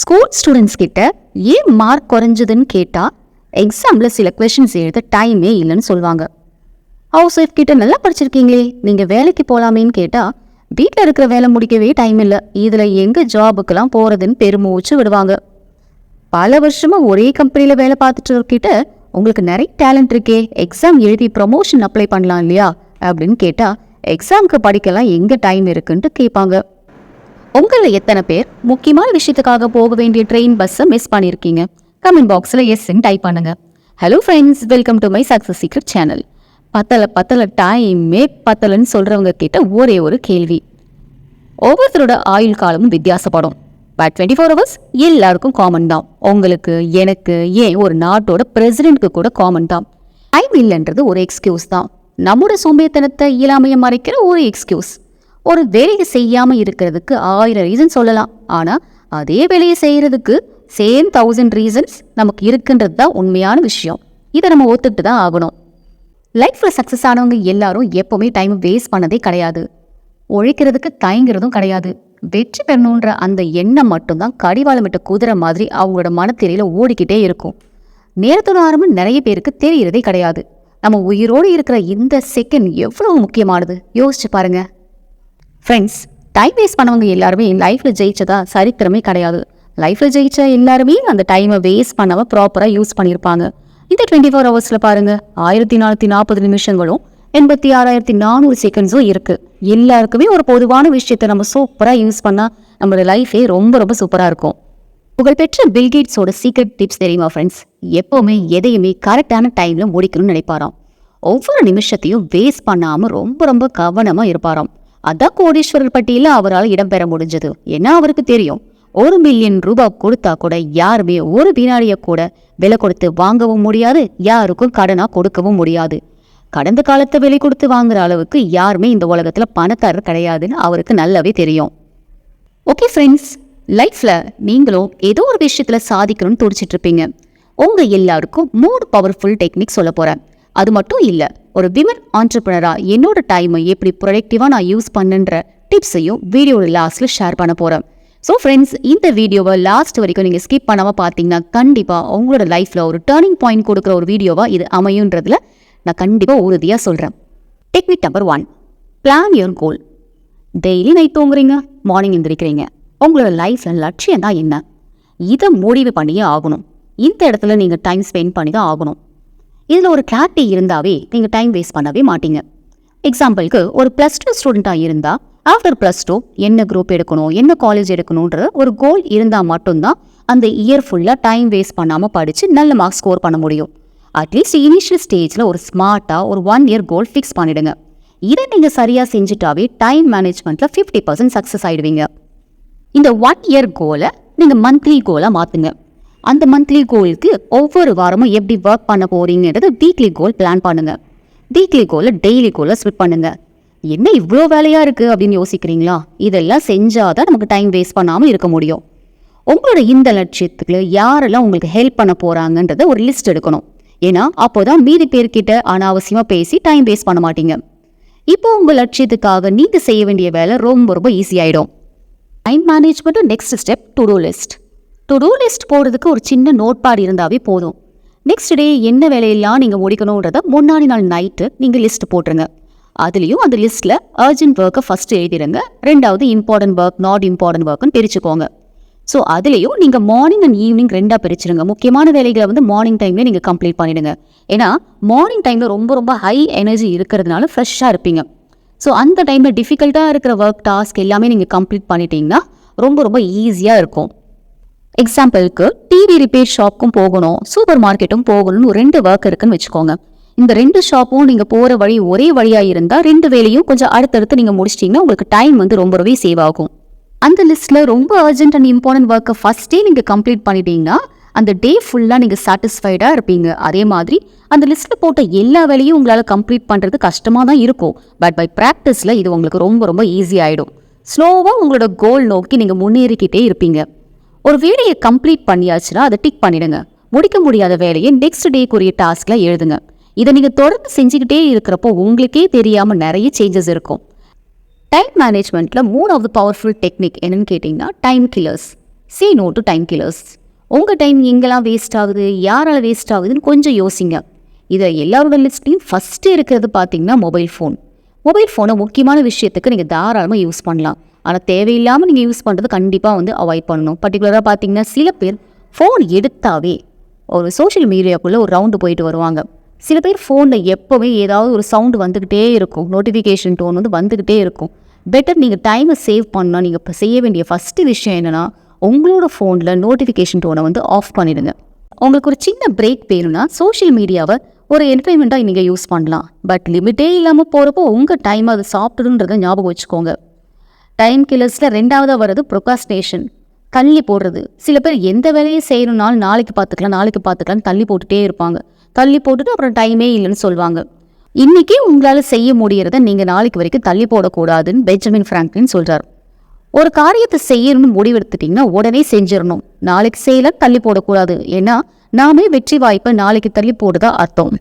School students கிட்ட ஏன் mark குறைஞ்சதுன்னு கேட்டால் எக்ஸாமில் சில கொஷின்ஸ் எழுத டைமே இல்லைன்னு சொல்லுவாங்க. ஹவுஸ் ஒய்ஃப் கிட்ட நல்லா படிச்சிருக்கீங்களே, நீங்கள் வேலைக்கு போகலாமேன்னு கேட்டால் வீட்டில் இருக்கிற வேலை முடிக்கவே டைம் இல்லை, இதில் எங்கே ஜாபுக்கெல்லாம் போகிறதுன்னு பெருமூச்சு விடுவாங்க. பல வருஷமாக ஒரே கம்பெனியில் வேலை பார்த்துட்டு இருக்கிட்ட உங்களுக்கு நிறைய டேலண்ட் இருக்கே, எக்ஸாம் எழுதி ப்ரமோஷன் அப்ளை பண்ணலாம் இல்லையா அப்படின்னு கேட்டால் எக்ஸாமுக்கு படிக்கலாம் எங்கே டைம் இருக்குன்ட்டு கேட்பாங்க. உங்களில் எத்தனை பேர் முக்கியமான விஷயத்துக்காக போக வேண்டிய ட்ரெயின் பஸ்ஸை மிஸ் பண்ணியிருக்கீங்க? கமெண்ட் பாக்ஸில் எஸ்ன்னு டைப் பண்ணுங்க. Hello friends, welcome to my success secret channel. பத்தலை டைமே பத்தலைன்னு சொல்கிறவங்க கிட்ட ஒரே ஒரு கேள்வி. ஒவ்வொருத்தரோட ஆயுள் காலமும் வித்தியாசப்படும். பட் 24 hours எல்லாருக்கும் காமன் தான். உங்களுக்கு, எனக்கு, ஏன் ஒரு நாட்டோட பிரசிடென்ட்க்கு கூட காமன் தான். டைம் இல்லைன்றது ஒரு எக்ஸ்கியூஸ் தான். நம்மளோட சோம்பேறித்தனத்தை இயலாமையை மறைக்கிற ஒரு எக்ஸ்கியூஸ். ஒரு வேலையை செய்யாமல் இருக்கிறதுக்கு 1000 ரீசன் சொல்லலாம். ஆனால் அதே வேலையை செய்கிறதுக்கு சேம் 1000 ரீசன்ஸ் நமக்கு இருக்குன்றது தான் உண்மையான விஷயம். இதை நம்ம ஒத்துக்கிட்டு தான் ஆகணும். லைஃப்பில் சக்ஸஸ் ஆனவங்க எல்லாரும் எப்போவுமே டைம் வேஸ்ட் பண்ணதே கிடையாது. உழைக்கிறதுக்கு தயங்கிறதும் கிடையாது. வெற்றி பெறணுன்ற அந்த எண்ணம் மட்டும்தான் கடிவாளமிட்ட குதிரை மாதிரி அவங்களோட மனத்திரையில் ஓடிக்கிட்டே இருக்கும். நேரத்தோட ஆரம்பம் நிறைய பேருக்கு தெரியறதே கிடையாது. நம்ம உயிரோடு இருக்கிற இந்த செகண்ட் எவ்வளவு முக்கியமானது யோசிச்சு பாருங்க. ஃப்ரெண்ட்ஸ், டைம் வேஸ்ட் பண்ணவங்க எல்லாருமே லைஃப்பில் ஜெயிச்சதா சரித்திரமே கிடையாது. லைஃப்பில் ஜெயிச்ச எல்லாருமே அந்த டைமை வேஸ்ட் பண்ணாமல் ப்ராப்பராக யூஸ் பண்ணியிருப்பாங்க. இந்த 24 hours பாருங்க, 1440 நிமிஷங்களும் 86,400 செகண்ட்ஸும் இருக்குது. எல்லாருக்குமே ஒரு பொதுவான விஷயத்தை நம்ம சூப்பராக யூஸ் பண்ணால் நம்மளோட லைஃபே ரொம்ப ரொம்ப சூப்பராக இருக்கும். புகழ்பெற்ற பில்கேட்ஸோட சீக்ரெட் டிப்ஸ் தெரியுமா ஃப்ரெண்ட்ஸ்? எப்போவுமே எதையுமே கரெக்டான டைமில் முடிக்கணும்னு நினைப்பாராம். ஒவ்வொரு நிமிஷத்தையும் வேஸ்ட் பண்ணாமல் ரொம்ப ரொம்ப கவனமாக இருப்பாராம். அதான் கோடீஸ்வரர் பட்டியலில் அவரால் இடம்பெற முடிஞ்சது. ஏன்னா அவருக்கு தெரியும், 1 மில்லியன் ரூபாய் கொடுத்தா கூட யாருமே ஒரு வினாடியை கூட விலை கொடுத்து வாங்கவும் முடியாது, யாருக்கும் கடனாக கொடுக்கவும் முடியாது. கடந்த காலத்தை விலை கொடுத்து வாங்குற அளவுக்கு யாருமே இந்த உலகத்தில் பணக்காரர் கிடையாதுன்னு அவருக்கு நல்லாவே தெரியும். ஓகே ஃப்ரெண்ட்ஸ், லைஃப்பில் நீங்களும் ஏதோ ஒரு விஷயத்தில் சாதிக்கணும்னு துடிச்சிட்டு இருப்பீங்க. உங்கள் எல்லாருக்கும் 3 பவர்ஃபுல் டெக்னிக் சொல்ல போகிறேன். அது மட்டும் இல்லை, ஒரு விமன் ஆண்டர்பிரனராக என்னோட டைமை எப்படி ப்ரொடக்டிவாக நான் யூஸ் பண்ணுன்ற டிப்ஸையும் வீடியோட லாஸ்ட்டில் ஷேர் பண்ண போகிறேன். ஸோ ஃப்ரெண்ட்ஸ், இந்த வீடியோவை லாஸ்ட் வரைக்கும் நீங்கள் ஸ்கிப் பண்ணாமல் பார்த்தீங்கன்னா கண்டிப்பாக உங்களோட லைஃப்பில் ஒரு டேர்னிங் பாயிண்ட் கொடுக்குற ஒரு வீடியோவாக இது அமையுன்றதுல நான் கண்டிப்பாக உறுதியாக சொல்கிறேன். Technique number 1, plan your goal. Daily night தூங்குறீங்க, மார்னிங் எந்திரிக்கிறீங்க. உங்களோட லைஃப்பில் லட்சியம் தான் என்ன? இதை முடிவு பண்ணியே ஆகணும். இந்த இடத்துல நீங்கள் டைம் ஸ்பெண்ட் பண்ணி தான் ஆகணும். இதில் ஒரு கிளாரிட்டி இருந்தாவே நீங்கள் டைம் வேஸ்ட் பண்ணவே மாட்டீங்க. எக்ஸாம்பிளுக்கு, ஒரு +2 ஸ்டூடெண்ட்டாக இருந்தால் ஆஃப்டர் +2 என்ன குரூப் எடுக்கணும், என்ன காலேஜ் எடுக்கணுன்ற ஒரு கோல் இருந்தால் மட்டும்தான் அந்த இயர் ஃபுல்லாக டைம் வேஸ்ட் பண்ணாமல் படித்து நல்ல மார்க்ஸ் ஸ்கோர் பண்ண முடியும். அட்லீஸ்ட் இனிஷியல் ஸ்டேஜில் ஒரு ஸ்மார்ட்டாக ஒரு 1 year கோல் ஃபிக்ஸ் பண்ணிவிடுங்க. இதை நீங்கள் சரியாக செஞ்சுட்டாவே டைம் மேனேஜ்மெண்ட்டில் 50% சக்ஸஸ் ஆகிடுவீங்க. இந்த 1 year கோலை நீங்கள் மந்த்லி கோலாக மாற்றுங்க. அந்த மந்த்லி கோலுக்கு ஒவ்வொரு வாரமும் எப்படி ஒர்க் பண்ண போகிறீங்கன்றது வீக்லி கோல் பிளான் பண்ணுங்கள். வீக்லி கோலை டெய்லி கோலை ஸ்பிட் பண்ணுங்கள். என்ன இவ்வளோ வேலையாக இருக்குது அப்படின்னு யோசிக்கிறீங்களா? இதெல்லாம் செஞ்சால் தான் நமக்கு டைம் வேஸ்ட் பண்ணாமல் இருக்க முடியும். உங்களோட இந்த லட்சியத்துக்கு யாரெல்லாம் உங்களுக்கு ஹெல்ப் பண்ண போகிறாங்கன்றத ஒரு லிஸ்ட் எடுக்கணும். ஏன்னா அப்போ தான் மீதி பேர்கிட்ட அனாவசியமாக பேசி டைம் வேஸ்ட் பண்ண மாட்டீங்க. இப்போ உங்கள் லட்சியத்துக்காக நீங்கள் செய்ய வேண்டிய வேலை ரொம்ப ரொம்ப ஈஸியாகிடும். Time management next step to do list. To do list போடுறதுக்கு ஒரு சின்ன நோட்பேட் இருந்தாவே போதும். நெக்ஸ்ட் டே என்ன வேலையெல்லாம் நீங்கள் முடிக்கணுன்றத முன்னாடி நாள் நைட்டு நீங்கள் லிஸ்ட் போட்டுருங்க. அதுலேயும் அந்த லிஸ்ட்டில் அர்ஜென்ட் ஒர்க்கை ஃபஸ்ட்டு எழுதிடுங்க. 2வது இம்பார்ட்டன்ட் ஒர்க், நாட் இம்பார்ட்டன்ட் ஒர்க்குன்னு பிரிச்சுக்கோங்க. ஸோ அதுலேயும் நீங்கள் மார்னிங் அண்ட் ஈவினிங் 2ஆக பிரிச்சுருங்க. முக்கியமான வேலைகளை வந்து மார்னிங் டைம்லேயே நீங்கள் கம்ப்ளீட் பண்ணிவிடுங்க. ஏன்னா மார்னிங் டைமில் ரொம்ப ரொம்ப ஹை எனர்ஜி இருக்கிறதுனால ஃப்ரெஷ்ஷாக இருப்பீங்க. ஸோ அந்த டைமில் டிஃபிகல்ட்டாக இருக்கிற ஒர்க், டாஸ்க் எல்லாமே நீங்கள் கம்ப்ளீட் பண்ணிட்டீங்கன்னா ரொம்ப ரொம்ப ஈஸியாக இருக்கும். எக்ஸாம்பிளுக்கு, டிவி ரிப்பேர் ஷாப்புக்கும் போகணும், சூப்பர் மார்க்கெட்டும் போகணும்னு ஒரு 2 ஒர்க் இருக்குன்னு வச்சுக்கோங்க. இந்த 2 ஷாப்பும் நீங்கள் போகிற வழி ஒரே வழியாக இருந்தால் 2 வேலையும் கொஞ்சம் அடுத்தடுத்து நீங்கள் முடிச்சிட்டிங்கன்னா உங்களுக்கு டைம் வந்து ரொம்பவே சேவ் ஆகும். அந்த லிஸ்ட்டில் ரொம்ப அர்ஜென்ட் அண்ட் இம்பார்ட்டன்ட் ஒர்க்கை ஃபஸ்ட்டே நீங்கள் கம்ப்ளீட் பண்ணிட்டீங்கன்னா அந்த டே ஃபுல்லாக நீங்கள் சாட்டிஸ்ஃபைடாக இருப்பீங்க. அதே மாதிரி அந்த லிஸ்ட்டில் போட்ட எல்லா வேலையும் உங்களால் கம்ப்ளீட் பண்ணுறது கஷ்டமாக தான் இருக்கும். பட் பை ப்ராக்டிஸில் இது உங்களுக்கு ரொம்ப ரொம்ப ஈஸி ஆகிடும். ஸ்லோவாக உங்களோட கோல் நோக்கி நீங்கள் முன்னேறிக்கிட்டே இருப்பீங்க. ஒரு வேலையை கம்ப்ளீட் பண்ணியாச்சுன்னா அதை டிக் பண்ணிடுங்க. முடிக்க முடியாத வேலையை நெக்ஸ்ட் டேக்குரிய டாஸ்கில் எழுதுங்க. இதை நீங்கள் தொடர்ந்து செஞ்சுக்கிட்டே இருக்கிறப்போ உங்களுக்கே தெரியாமல் நிறைய சேஞ்சஸ் இருக்கும். டைம் மேனேஜ்மெண்ட்டில் 3வது பவர்ஃபுல் டெக்னிக் என்னன்னு கேட்டிங்கன்னா time killers. Say no to time killers. உங்கள் டைம் எங்கெல்லாம் வேஸ்ட் ஆகுது, யாரால் வேஸ்ட் ஆகுதுன்னு கொஞ்சம் யோசிங்க. இதை எல்லாரோட லிஸ்ட்லையும் ஃபஸ்ட்டு இருக்கிறது பார்த்தீங்கன்னா மொபைல் ஃபோன். மொபைல் ஃபோனை முக்கியமான விஷயத்துக்கு நீங்கள் தாராளமாக யூஸ் பண்ணலாம். ஆனால் தேவையில்லாமல் நீங்கள் யூஸ் பண்ணுறது கண்டிப்பாக அவாய்ட் பண்ணணும். பர்டிகுலராக பார்த்தீங்கன்னா சில பேர் ஃபோன் எடுத்தாவே ஒரு சோஷியல் மீடியாக்குள்ளே ஒரு ரவுண்டு போயிட்டு வருவாங்க. சில பேர் ஃபோனில் எப்போவுமே ஏதாவது ஒரு சவுண்டு வந்துக்கிட்டே இருக்கும், நோட்டிஃபிகேஷன் டோன் வந்துக்கிட்டே இருக்கும். பெட்டர் நீங்கள் டைமை சேவ் பண்ணால் நீங்கள் இப்போ செய்ய வேண்டிய ஃபஸ்ட்டு விஷயம் என்னென்னா, உங்களோட ஃபோனில் நோட்டிஃபிகேஷன் டோனை ஆஃப் பண்ணிவிடுங்க. உங்களுக்கு ஒரு சின்ன பிரேக் வேணும்னா சோஷியல் மீடியாவை ஒரு என்டர்டைன்மெண்ட்டாக நீங்கள் யூஸ் பண்ணலாம். பட் லிமிட்டே இல்லாமல் போகிறப்போ உங்கள் டைமை அதை சாப்பிட்டுன்றதை ஞாபகம் வச்சுக்கோங்க. டைம் கில்லர்ஸில் ரெண்டாவதாக வர்றது ப்ரொகாஸ்டினேஷன், தள்ளி போடுறது. சில பேர் எந்த வேலையை செய்யணும்னாலும் நாளைக்கு பார்த்துக்கலாம் தள்ளி போட்டுகிட்டே இருப்பாங்க. தள்ளி போட்டுட்டு அப்புறம் டைமே இல்லைன்னு சொல்லுவாங்க. இன்றைக்கி உங்களால் செய்ய முடியறத நீங்கள் நாளைக்கு வரைக்கும் தள்ளி போடக்கூடாதுன்னு பெஞ்சமின் ஃப்ராங்க்லின் சொல்கிறார். ஒரு காரியத்தை செய்யணும்னு முடிவெடுத்துட்டிங்கன்னா உடனே செஞ்சிடணும். நாளைக்கு செய்யல தள்ளி போடக்கூடாது. ஏன்னா நாமே வெற்றி வாய்ப்பை நாளைக்கு தள்ளி போடுறதா அர்த்தம்.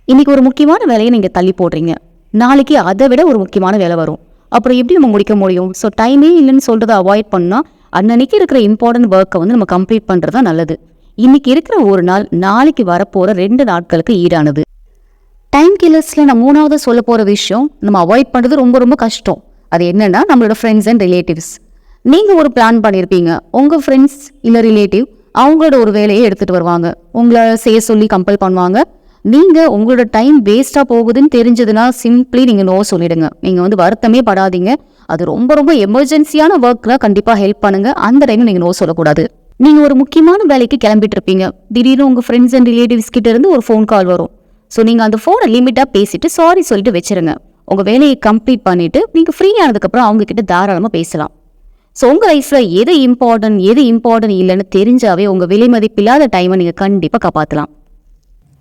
இன்றைக்கி ஒரு முக்கியமான வேலையை நீங்கள் தள்ளி போடுறீங்க, நாளைக்கு அதை விட ஒரு முக்கியமான வேலை வரும். அப்புறம் எப்படி நம்ம முடிக்க முடியும்? ஸோ டைமே இல்லைன்னு சொல்கிறத அவாய்ட் பண்ணால் அன்னன்னைக்கு இருக்கிற இம்பார்ட்டன்ட் ஒர்க்கை நம்ம கம்ப்ளீட் பண்ணுறது தான் நல்லது. இன்றைக்கி இருக்கிற ஒரு நாள் நாளைக்கு வரப்போகிற 2 நாட்களுக்கு ஈடானது. டைம் கில்லர்ஸில் நான் மூணாவது சொல்ல போகிற விஷயம் நம்ம அவாய்ட் பண்ணுறது ரொம்ப ரொம்ப கஷ்டம். அது என்னென்னா நம்மளோட ஃப்ரெண்ட்ஸ் அண்ட் ரிலேட்டிவ்ஸ். நீங்கள் ஒரு பிளான் பண்ணியிருப்பீங்க, உங்கள் ஃப்ரெண்ட்ஸ் இல்லை ரிலேட்டிவ் அவங்களோட ஒரு வேலையை எடுத்துகிட்டு வருவாங்க, உங்களை செய்ய சொல்லி கம்பல் பண்ணுவாங்க. நீங்கள் உங்களோட டைம் வேஸ்ட்டாக போகுதுன்னு தெரிஞ்சதுன்னா சிம்பிளி நீங்கள் நோ சொல்லிடுங்க. நீங்கள் வருத்தமே படாதீங்க. அது ரொம்ப ரொம்ப எமர்ஜென்சியான ஒர்க்கில் கண்டிப்பாக ஹெல்ப் பண்ணுங்கள். அந்த டைமில் நீங்கள் நோ சொல்லக்கூடாது. நீங்கள் ஒரு முக்கியமான வேலைக்கு கிளம்பிட்டு இருப்பீங்க, திடீர்னு உங்கள் ஃப்ரெண்ட்ஸ் அண்ட் ரிலேட்டிவ்ஸ் கிட்ட இருந்து ஒரு ஃபோன் கால் வரும். ஸோ நீங்கள் அந்த ஃபோனை லிமிட்டாக பேசிட்டு சாரி சொல்லிட்டு வச்சுருங்க. உங்கள் வேலையை கம்ப்ளீட் பண்ணிவிட்டு நீங்கள் ஃப்ரீ ஆனதுக்கப்புறம் அவங்கக்கிட்ட தாராளமாக பேசலாம். ஸோ உங்கள் லைஃப்பில் எது இம்பார்ட்டன்ட் இல்லைன்னு தெரிஞ்சாவே உங்கள் விலை மதிப்பில்லாத டைமை நீங்கள் கண்டிப்பாக காப்பாற்றலாம்.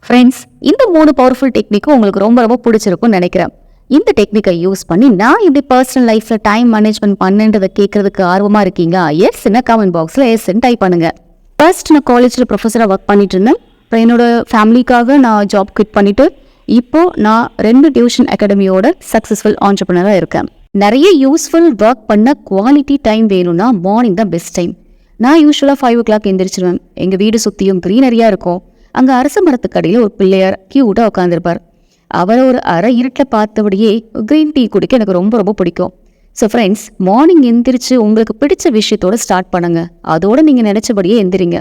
ஃப்ரெண்ட்ஸ், இந்த 3 பவர்ஃபுல் டெக்னிக்கும் உங்களுக்கு ரொம்ப ரொம்ப பிடிச்சிருக்கும்னு நினைக்கிறேன். இந்த டெக்னிக்கை யூஸ் பண்ணி நான் இப்படி பர்சனல் லைஃப்பில் டைம் மேனேஜ்மெண்ட் பண்ணுன்றதை கேட்குறதுக்கு ஆர்வமாக இருக்கீங்க? எஸ்ன்னு கமெண்ட் பாக்ஸில் எஸ்ன்னு டைப் பண்ணுங்கள். ஃபர்ஸ்ட் நான் காலேஜில் ப்ரொஃபஸராக ஒர்க் பண்ணிட்டு இருந்தேன். அப்புறம் என்னோடய ஃபேமிலிக்காக நான் ஜாப் குவிட் பண்ணிவிட்டு இப்போது நான் 2 டியூஷன் அகாடமியோட சக்ஸஸ்ஃபுல் ஆண்டர்ப்ரனராக இருக்கேன். நிறைய யூஸ்ஃபுல் ஒர்க் பண்ண குவாலிட்டி டைம் வேணும்னா மார்னிங் தான் பெஸ்ட் டைம். நான் யூஸ்வலாக 5 o'clock எந்திரிச்சிருவேன். எங்கள் வீடு சுற்றியும் க்ரீனரியாக இருக்கும். அங்கே அரச மரத்துக்கடியில் ஒரு பிள்ளையார் க்யூட்டாக உட்காந்துருப்பார். அவரை ஒரு அரை இருட்டில் பார்த்தபடியே க்ரீன் டீ குடிக்க எனக்கு ரொம்ப ரொம்ப பிடிக்கும். ஸோ ஃப்ரெண்ட்ஸ், மார்னிங் எந்திரிச்சு உங்களுக்கு பிடிச்ச விஷயத்தோடு ஸ்டார்ட் பண்ணுங்கள். அதோடு நீங்கள் நினச்சபடியே எந்திரிங்க,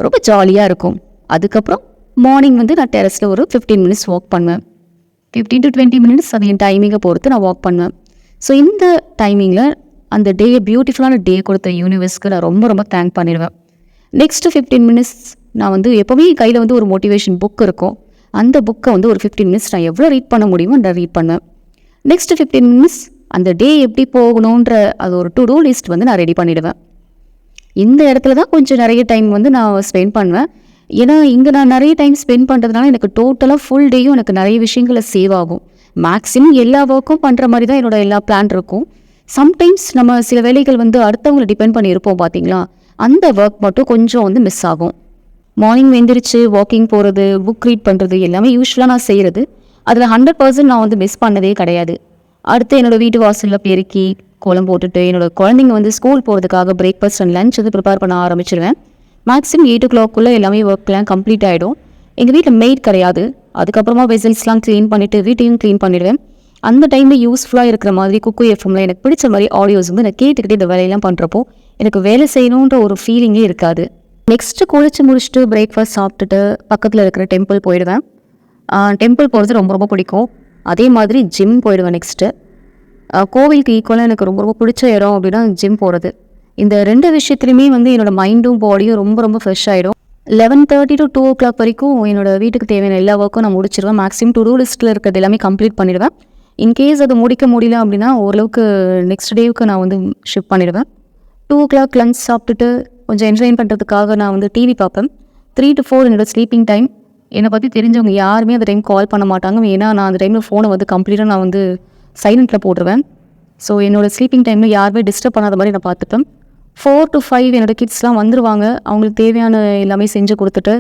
ரொம்ப ஜாலியாக இருக்கும். அதுக்கப்புறம் மார்னிங் நான் டெரஸில் ஒரு 15 minutes வாக் பண்ணுவேன். 15 to 20 minutes அது என் டைமிங்கை பொறுத்து நான் வாக் பண்ணுவேன். ஸோ இந்த டைமிங்கில் அந்த பியூட்டிஃபுல்லான டே கொடுத்த யூனிவர்ஸ்க்கு நான் ரொம்ப ரொம்ப தேங்க் பண்ணிடுவேன். நெக்ஸ்ட்டு 15 minutes நான் எப்போவுமே கையில் ஒரு மோட்டிவேஷன் புக் இருக்கும். அந்த புக்கை ஒரு 15 minutes நான் எவ்வளோ ரீட் பண்ண முடியுமோ நான் ரீட் பண்ணுவேன். நெக்ஸ்ட்டு 15 minutes அந்த டே எப்படி போகணுன்ற அது ஒரு டு டூ லிஸ்ட் நான் ரெடி பண்ணிவிடுவேன். இந்த இடத்துல தான் கொஞ்சம் நிறைய டைம் நான் ஸ்பெண்ட் பண்ணுவேன். ஏன்னா இங்கே நான் நிறைய டைம் ஸ்பெண்ட் பண்ணுறதுனால எனக்கு டோட்டலாக ஃபுல் டேயும் எனக்கு நிறைய விஷயங்களை சேவ் ஆகும். மேக்ஸிமம் எல்லா ஒர்க்கும் பண்ணுற மாதிரி தான் என்னோட எல்லா பிளான் இருக்கும். சம்டைம்ஸ் நம்ம சில வேலைகள் அடுத்தவங்களை டிபெண்ட் பண்ணி இருப்போம் பார்த்தீங்களா, அந்த ஒர்க் மட்டும் கொஞ்சம் மிஸ் ஆகும். மார்னிங் எழுந்திரிச்சு வாக்கிங் போகிறது, புக் ரீட் பண்ணுறது எல்லாமே யூஸ்வலாக நான் செய்கிறது. அதில் 100% நான் மிஸ் பண்ணதே கிடையாது. அடுத்து என்னோடய வீட்டு வாசலில் பெருக்கி கோலம் போட்டுட்டு என்னோடய குழந்தைங்க ஸ்கூல் போகிறதுக்காக பிரேக்ஃபாஸ்ட் அண்ட் லஞ்ச் ப்ரிப்பேர் பண்ண ஆரம்பிச்சிடுவேன். மேக்ஸிமம் 8 o'clock எல்லாமே ஒர்க்லாம் கம்ப்ளீட் ஆகிடும். எங்கள் வீட்டில் மெய்ட் கிடையாது. அதுக்கப்புறமா வெசல்ஸ்லாம் க்ளீன் பண்ணிவிட்டு வீட்டையும் க்ளீன் பண்ணிவிடுவேன். அந்த டைமில் யூஸ்ஃபுல்லாக இருக்கிற மாதிரி குக்கு எஃப்எம்ல எனக்கு பிடிச்ச மாதிரி ஆடியோஸ் நான் கேட்டுக்கிட்டே இந்த வேலையெல்லாம் பண்ணுறப்போ எனக்கு வேலை செய்யணுன்ற ஒரு ஃபீலிங்கே இருக்காது. நெக்ஸ்ட்டு குளிச்சு முடிச்சுட்டு பிரேக்ஃபாஸ்ட் சாப்பிட்டுட்டு பக்கத்தில் இருக்கிற டெம்பிள் போயிடுவேன். டெம்பிள் போகிறது ரொம்ப ரொம்ப பிடிக்கும். அதே மாதிரி ஜிம் போயிடுவேன். நெக்ஸ்ட்டு கோவிலுக்கு ஈக்குவலாக எனக்கு ரொம்ப ரொம்ப பிடிச்ச இடம் அப்படின்னா ஜிம் போகிறது. இந்த 2 விஷயத்துலையுமே என்னோடய மைண்டும் பாடியும் ரொம்ப ரொம்ப ஃப்ரெஷ் ஆகிடும். 11:30 to 2 o'clock வரைக்கும் என்னோடய வீட்டுக்கு தேவையான எல்லா ஒர்க்கும் நான் முடிச்சிடுவேன். மேக்ஸிமம் டு டூ லிஸ்ட்டில் இருக்கிறது எல்லாமே கம்ப்ளீட் பண்ணிவிடுவேன். இன்கேஸ் அது முடிக்க முடியல அப்படின்னா ஓரளவுக்கு நெக்ஸ்ட் டேவுக்கு நான் ஷிஃப்ட் பண்ணிவிடுவேன். 2 o'clock லஞ்ச் சாப்பிட்டுட்டு கொஞ்சம் என்ஜாய் பண்ணுறதுக்காக நான் டிவி பார்ப்பேன். 3 to 4 என்னோடய ஸ்லீப்பிங் டைம். என்னை பற்றி தெரிஞ்சவங்க யாருமே அந்த டைம் கால் பண்ண மாட்டாங்க. ஏன்னா நான் அந்த டைமில் ஃபோனை கம்ப்ளீட்டாக நான் சைலண்ட்டில் போட்டுருவேன். ஸோ என்னோடய ஸ்லீப்பிங் டைமில் யாருமே டிஸ்டர்ப் பண்ணாத மாதிரி நான் பார்த்துப்பேன். 4 to 5 என்னோடய கிட்ஸ்லாம் வந்துடுவாங்க. அவங்களுக்கு தேவையான எல்லாமே செஞ்சு கொடுத்துட்டு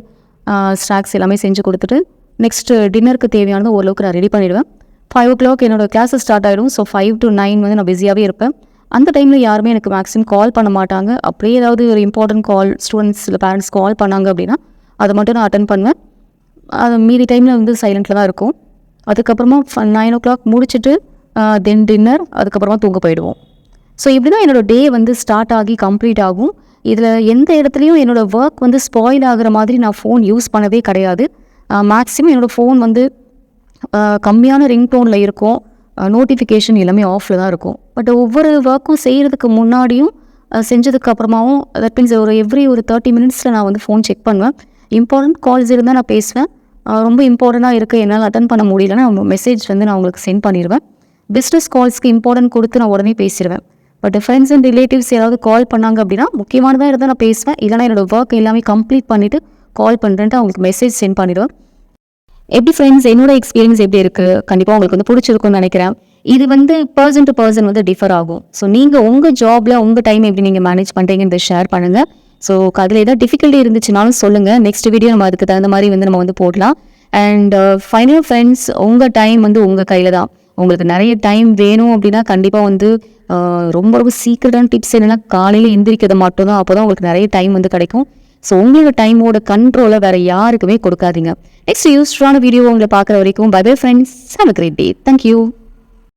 ஸ்நாக்ஸ் எல்லாமே செஞ்சு கொடுத்துட்டு நெக்ஸ்ட்டு டின்னருக்கு தேவையானது ஓரளவுக்கு நான் ரெடி பண்ணிவிடுவேன். 5 o'clock என்னோடய கிளாஸஸ் ஸ்டார்ட் ஆகிடும். ஸோ 5 to 9 நான் பிஸியாகவே இருப்பேன். அந்த டைமில் யாருமே எனக்கு மேக்ஸிமம் கால் பண்ண மாட்டாங்க. அப்படியே ஏதாவது ஒரு இம்பார்ட்டன்ட் கால் ஸ்டூடெண்ட்ஸ் இல்லை பேரண்ட்ஸ் கால் பண்ணாங்க அப்படின்னா அதை மட்டும் நான் அட்டன் பண்ணுவேன். அது மீதி டைமில் வந்து சைலண்ட்டில் தான் இருக்கும். அதுக்கப்புறமா 9 o'clock முடிச்சுட்டு தென் டின்னர், அதுக்கப்புறமா தூங்க போயிடுவோம். ஸோ இப்படி தான் என்னோடய டே வந்து ஸ்டார்ட் ஆகி கம்ப்ளீட் ஆகும். இதில் எந்த இடத்துலையும் என்னோடய ஒர்க் வந்து ஸ்பாயில் ஆகிற மாதிரி நான் ஃபோன் யூஸ் பண்ணவே கிடையாது. மேக்ஸிமம் என்னோடய ஃபோன் வந்து கம்மியான ரிங்டோனில் இருக்கும். நோட்டிஃபிகேஷன் எல்லாமே ஆஃபில் தான் இருக்கும். பட் ஒவ்வொரு ஒர்க்கும் செய்கிறதுக்கு முன்னாடியும் செஞ்சதுக்கு அப்புறமாவும் தட் மீன்ஸ் எவ்ரி 30 minutesல நான் வந்து ஃபோன் செக் பண்ணுவேன். இம்பார்ட்டன்ட் கால்ஸ் இருந்தால் நான் பேசுவேன். ரொம்ப இம்பார்ட்டண்ட்டாக இருக்குது என்னால் அட்டன் பண்ண முடியலன்னா மெசேஜ் வந்து நான் உங்களுக்கு சென்ட் பண்ணிடுவேன். பிஸ்னஸ் கால்ஸ்க்கு இம்பார்ட்டன்ட் கொடுத்து நான் உடனே பேசிடுவேன். பட் ஃப்ரெண்ட்ஸ் அண்ட் ரிலேட்டிவ்ஸ் யாராவது கால் பண்ணாங்க அப்படின்னா முக்கியமானதாக இருந்தால் நான் பேசுவேன். இல்லைனா என்னோடய ஒர்க் எல்லாமே கம்ப்ளீட் பண்ணிவிட்டு கால் பண்ணுறேன்ட்டு அவங்களுக்கு மெசேஜ் சென்ட் பண்ணிடுவேன். எப்படி ஃப்ரெண்ட்ஸ் என்னோட எக்ஸ்பீரியன்ஸ் எப்படி இருக்குது, கண்டிப்பாக உங்களுக்கு வந்து பிடிச்சிருக்குன்னு நினைக்கிறேன். இது வந்து பர்சன் டு பர்சன் வந்து டிஃபர் ஆகும். ஸோ நீங்கள் உங்கள் ஜாபில் உங்கள் டைம் எப்படி நீங்கள் மேனேஜ் பண்ணுறீங்கன்னு ஷேர் பண்ணுங்கள். ஸோ அதில் ஏதாவது டிஃபிகல்ட்டி இருந்துச்சுனாலும் சொல்லுங்கள். நெக்ஸ்ட் வீடியோ நம்ம அதுக்கு தகுந்த மாதிரி வந்து நம்ம வந்து போடலாம். அண்ட் ஃபைனல் ஃப்ரெண்ட்ஸ், உங்கள் டைம் வந்து உங்கள் கையில் தான். உங்களுக்கு நிறைய டைம் வேணும் அப்படின்னா கண்டிப்பாக வந்து ரொம்ப ரொம்ப சீக்கிரட்டான டிப்ஸ் என்னென்னா காலையில் எந்திரிக்கிறது மட்டும்தான். அப்போ தான் உங்களுக்கு நிறைய டைம் வந்து கிடைக்கும். ஸோ உங்களோட டைமோட கண்ட்ரோலை வேறு யாருக்குமே கொடுக்காதீங்க. நெக்ஸ்ட் யூஸ்ஃபுல்லான வீடியோ உங்களை பார்க்குற வரைக்கும் bye bye friends. Have a great day. Thank you.